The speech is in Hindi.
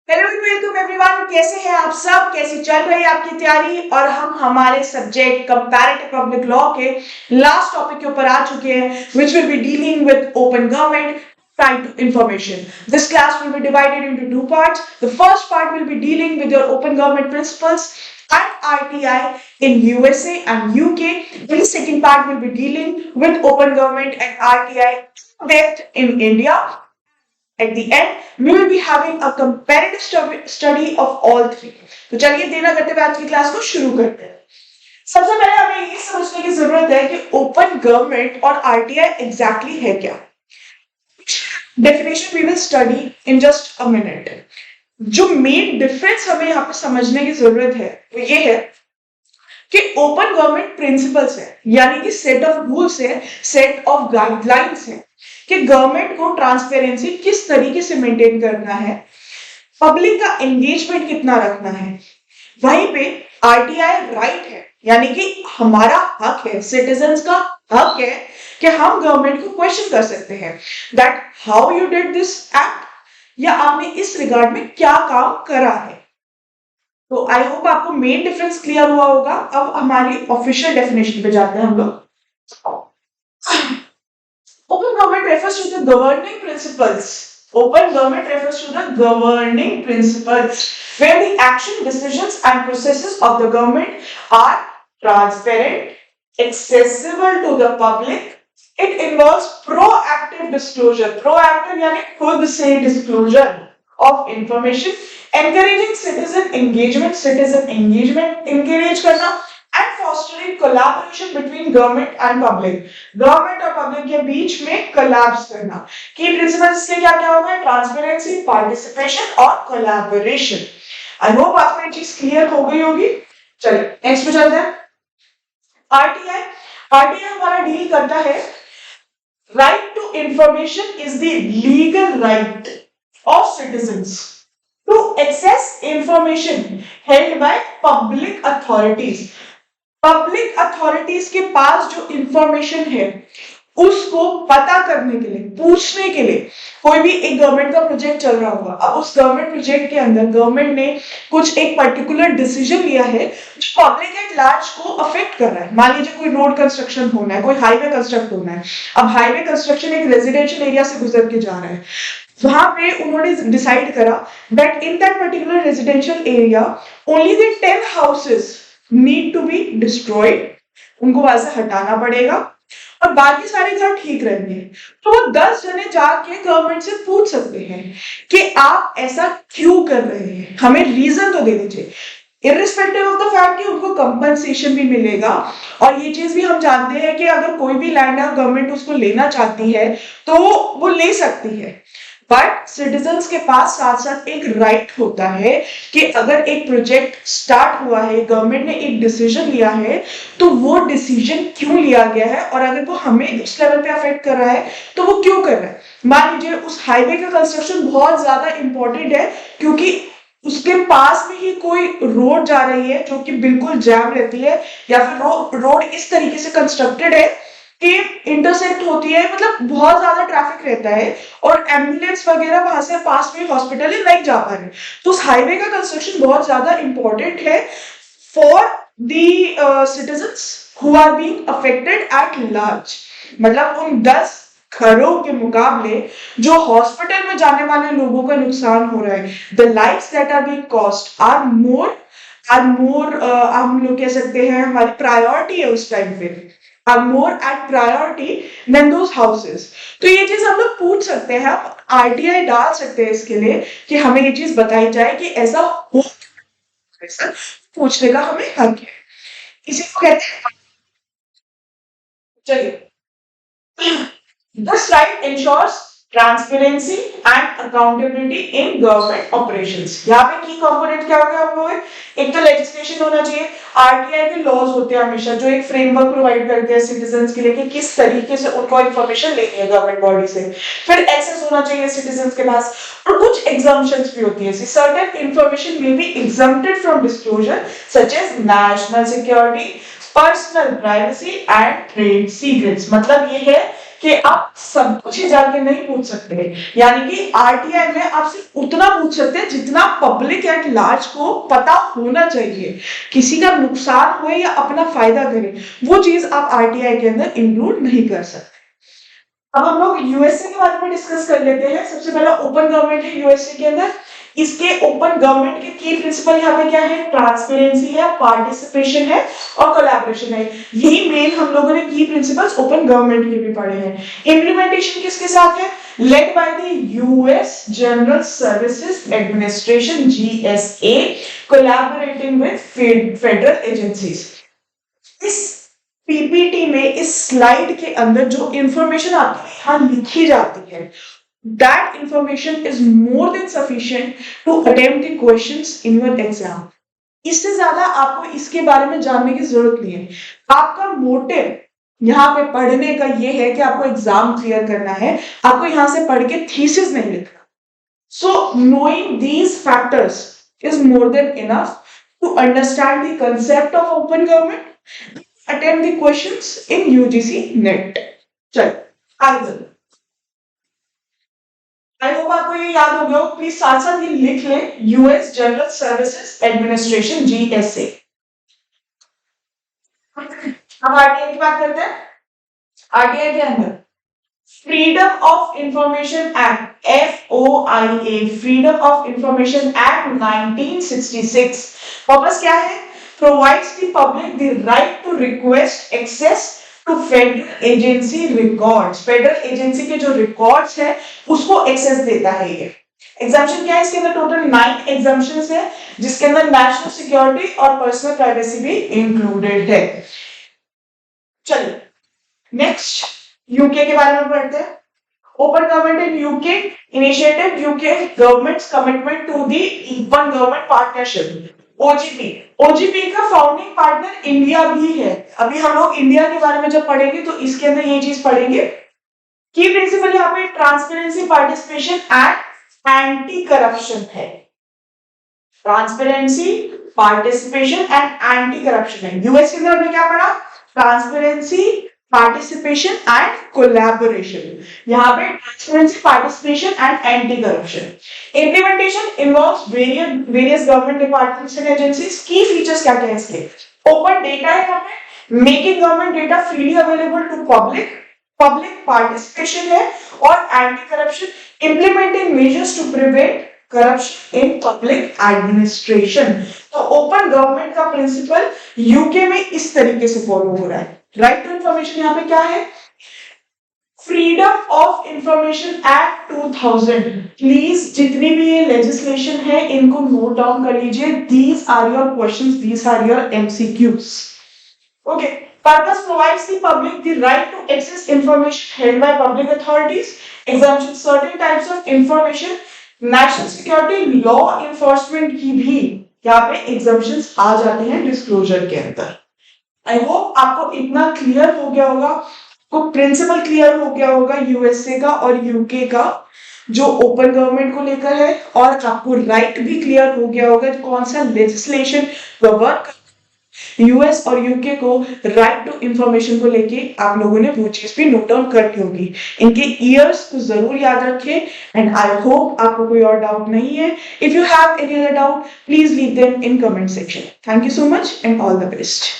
हेलो वेलकम एवरीवन, कैसे हैं आप सब? कैसी चल रही है आपकी तैयारी? और हम हमारे सब्जेक्ट कंपैरेटिव पब्लिक लॉ के लास्ट टॉपिक के ऊपर आ चुके हैं, which will be dealing with open government right to information. This class will be divided into two parts. The first part will be dealing with your open government principles and RTI in USA and UK. The second part will be dealing with open government and RTI based in India. At the end, we will be having a comparative study of all three. तो चलिए देर न करते हुए आज की क्लास को शुरू करते हैं। सबसे पहले हमें ये समझने की जरूरत है कि ओपन गवर्नमेंट और आरटीआई एग्जैक्टली है क्या। Definition we will study in just a minute. जो मेन डिफरेंस हमें यहाँ पे समझने की जरूरत है वो ये है कि ओपन गवर्नमेंट प्रिंसिपल्स है, यानी कि सेट ऑफ रूल्स है, सेट ऑफ गाइडलाइंस है कि गवर्नमेंट को ट्रांसपेरेंसी किस तरीके से मेंटेन करना है, पब्लिक का एंगेजमेंट कितना रखना है। वहीं पे आरटीआई राइट है, यानी कि हमारा हक है, सिटीजन्स का हक है कि हम गवर्नमेंट को क्वेश्चन कर सकते हैं that how you did this act, या आपने इस रिगार्ड में क्या काम करा है। तो आई होप आपको मेन डिफरेंस क्लियर हुआ होगा। अब हमारी ऑफिशियल डेफिनेशन पे जाते हैं हम लोग। Open government refers to the governing principles. Open government refers to the governing principles where the action, decisions and processes of the government are transparent, accessible to the public. It involves proactive disclosure. Proactive यानी खुद से disclosure of information, encouraging citizen engagement encourage करना and fostering collaboration between government and public. Government और पब्लिक के बीच में कोलैब्स करना। की प्रिंसिपल्स से क्या क्या होगा? ट्रांसपेरेंसी, पार्टिसिपेशन और कोलैबोरेशन। आई होप आपको ये चीज क्लियर हो गई होगी। चलिए नेक्स्ट पे चलते हैं। आरटीआई हमारा डील करता है right to information is the legal right of citizens to access information held by public authorities. Public authorities के पास जो इंफॉर्मेशन है उसको पता करने के लिए, पूछने के लिए, कोई भी एक गवर्नमेंट का प्रोजेक्ट चल रहा होगा। अब उस गवर्नमेंट प्रोजेक्ट के अंदर गवर्नमेंट ने कुछ एक पर्टिकुलर डिसीजन लिया है जो पब्लिक एट लार्ज को अफेक्ट कर रहा है। मान लीजिए कोई रोड कंस्ट्रक्शन होना है, कोई हाईवे कंस्ट्रक्ट होना है। अब हाईवे कंस्ट्रक्शन एक रेजिडेंशियल एरिया से गुजर के जा रहा है। वहां पे उन्होंने डिसाइड करा that in that particular residential area only the 10 houses need to be destroyed, उनको वहां से हटाना पड़ेगा और बाकी सारे घर ठीक रहेंगे। तो वो 10 जने जाके गवर्नमेंट से पूछ सकते हैं कि आप ऐसा क्यों कर रहे हैं, हमें रीजन तो दे दीजिए। इर्रिस्पेक्टिव ऑफ द फैक्ट कि उनको कंपनसेशन भी मिलेगा। और ये चीज भी हम जानते हैं कि अगर कोई भी लैंड है गवर्नमेंट उसको लेना चाहती है तो वो ले सकती है। बट सिटीजन्स के पास साथ साथ एक राइट होता है कि अगर एक प्रोजेक्ट स्टार्ट हुआ है, गवर्नमेंट ने एक डिसीजन लिया है, तो वो डिसीजन क्यों लिया गया है और अगर वो हमें उस लेवल पे अफेक्ट कर रहा है तो वो क्यों कर रहा है। मान लीजिए उस हाईवे का कंस्ट्रक्शन बहुत ज्यादा इंपॉर्टेंट है क्योंकि उसके पास में ही कोई रोड जा रही है जो कि बिल्कुल जैम रहती है, या फिर रोड इस तरीके से कंस्ट्रक्टेड है कि इंटरसेक्ट होती है, मतलब बहुत ज्यादा ट्रैफिक रहता है और एम्बुलेंस वगैरह वहां से पास में हॉस्पिटल नहीं जा पा रहे। तो उस हाईवे का कंस्ट्रक्शन बहुत ज्यादा इंपॉर्टेंट है for the citizens who are being affected at large. मतलब उन 10 घरों के मुकाबले जो हॉस्पिटल में जाने वाले लोगों का नुकसान हो रहा है, the lives that are being cost are more हम लोग कह सकते हैं हमारी प्रायोरिटी है उस टाइम पे, are more at priority than those houses। तो ये चीज हम लोग पूछ सकते हैं, आरटीआई डाल सकते हैं इसके लिए कि हमें ये चीज बताई जाए कि ऐसा हो, ऐसा पूछने का हमें हक है। इसी को कहते हैं। चलिए, this right ensures transparency and accountability in government operations। यहाँ पे की कंपोनेंट क्या हो गया हम लोग? एक तो लेजिस्लेशन होना चाहिए। आरटीआई के लॉज होते हैं हमेशा जो एक फ्रेमवर्क प्रोवाइड करते हैं सिटीजंस के लिए कि किस तरीके से उनको इंफॉर्मेशन लेनी है गवर्नमेंट बॉडी से। फिर एक्सेस होना चाहिए सिटीजंस के पास और कुछ एग्जम्पशंस भी होती है। Certain information may be exempted from disclosure such as national security, personal privacy and trade secrets. मतलब ये है कि आप सब कुछ ही जाके नहीं पूछ सकते, यानी कि आरटीआई में आप सिर्फ उतना पूछ सकते हैं जितना पब्लिक एट लार्ज को पता होना चाहिए। किसी का नुकसान हो या अपना फायदा करे, वो चीज आप आरटीआई के अंदर इंक्लूड नहीं कर सकते। अब हम लोग यूएसए के बारे में डिस्कस कर लेते हैं। सबसे पहला ओपन गवर्नमेंट है यूएसए के अंदर। इसके ओपन गवर्नमेंट के की प्रिंसिपल यहाँ पे क्या है? ट्रांसपेरेंसी है, पार्टिसिपेशन है और कोलैबोरेशन है। यही मेन हम लोगों ने की प्रिंसिपल्स ओपन गवर्नमेंट के भी पढ़े हैं। इम्प्लीमेंटेशन किसके साथ है? Led by the US general services administration GSA, collaborating with federal agencies. इस पीपीटी में, इस स्लाइड के अंदर जो इंफॉर्मेशन आपके यहाँ लिखी जाती है, that information is more than sufficient to attempt the questions in your exam. इससे ज्यादा आपको इसके बारे में जानने की जरूरत नहीं है। आपका मोटिव यहाँ पे पढ़ने का ये है कि आपको एग्जाम क्लियर करना है, आपको यहाँ से पढ़ के थीसिस नहीं लिखना। So knowing these factors is more than enough to understand the concept of open government, attempt the questions in UGC NET. चलो आगे आई होप आपको ये याद हो गया हो। प्लीज साथ साथ ये लिख लें, US general services administration GSA. अब आरटीआई की बात करते हैं। आरटीआई के अंदर freedom of information act FOIA, freedom of information act 1966। Purpose क्या है? Provides the public the right to request access to federal agency records. Federal agency के जो रिकॉर्ड्स है उसको एक्सेस देता है ये। एग्जाम्पशन क्या है इसके अंदर? टोटल 9 एग्जाम्पशंस है, जिसके अंदर नेशनल सिक्योरिटी और पर्सनल प्राइवेसी भी इंक्लूडेड है। चलिए नेक्स्ट यूके के बारे में पढ़ते हैं। Open government in UK initiative, UK government's commitment to the open government partnership OGP. OGP का फाउंडिंग पार्टनर इंडिया भी है। अभी हम लोग इंडिया के बारे में जब पढ़ेंगे तो इसके अंदर ये चीज पढ़ेंगे। की प्रिंसिपल यहाँ पे transparency, participation and anti corruption है। Transparency, participation and anti corruption है। यूएस के अंदर हमने क्या पढ़ा? Transparency, participation and collaboration. यहाँ पे transparency, participation and anti corruption. Implementation involves various government departments and agencies. Key features क्या क्या है इसके? ओपन डेटा है यहाँ पे, making government data freely available to public, public participation है और anti corruption, implementing measures to prevent corruption in public administration. तो ओपन गवर्नमेंट का प्रिंसिपल यूके में इस तरीके से फॉलो हो रहा है। राइट टू इंफॉर्मेशन यहाँ पे क्या है? Freedom of information act 2000। Please जितनी भी ये लेजिस्लेशन है इनको नोट डाउन कर लीजिए। These are your questions, these are your MCQs। Okay, purpose provides the public the right to access information held by public authorities, exemption certain types of information, national security, law enforcement की भी यहाँ पे एग्जाम्पशंस आ जाते हैं डिस्क्लोजर के अंदर। आई होप आपको इतना क्लियर हो गया होगा, को प्रिंसिपल क्लियर हो गया होगा यूएसए का और यूके का जो ओपन गवर्नमेंट को लेकर है, और आपको राइट भी क्लियर हो गया होगा कौन सा लेजिस्लेशन वर्क यूएस और यूके को राइट टू इंफॉर्मेशन को लेके आप लोगों ने वो चीज भी नोट डाउन करनी होगी। इनके ईयर्स को जरूर याद रखें एंड आई होप आपको कोई और डाउट नहीं है। If you have any other doubt please leave them in comment section. Thank you so much and all the best.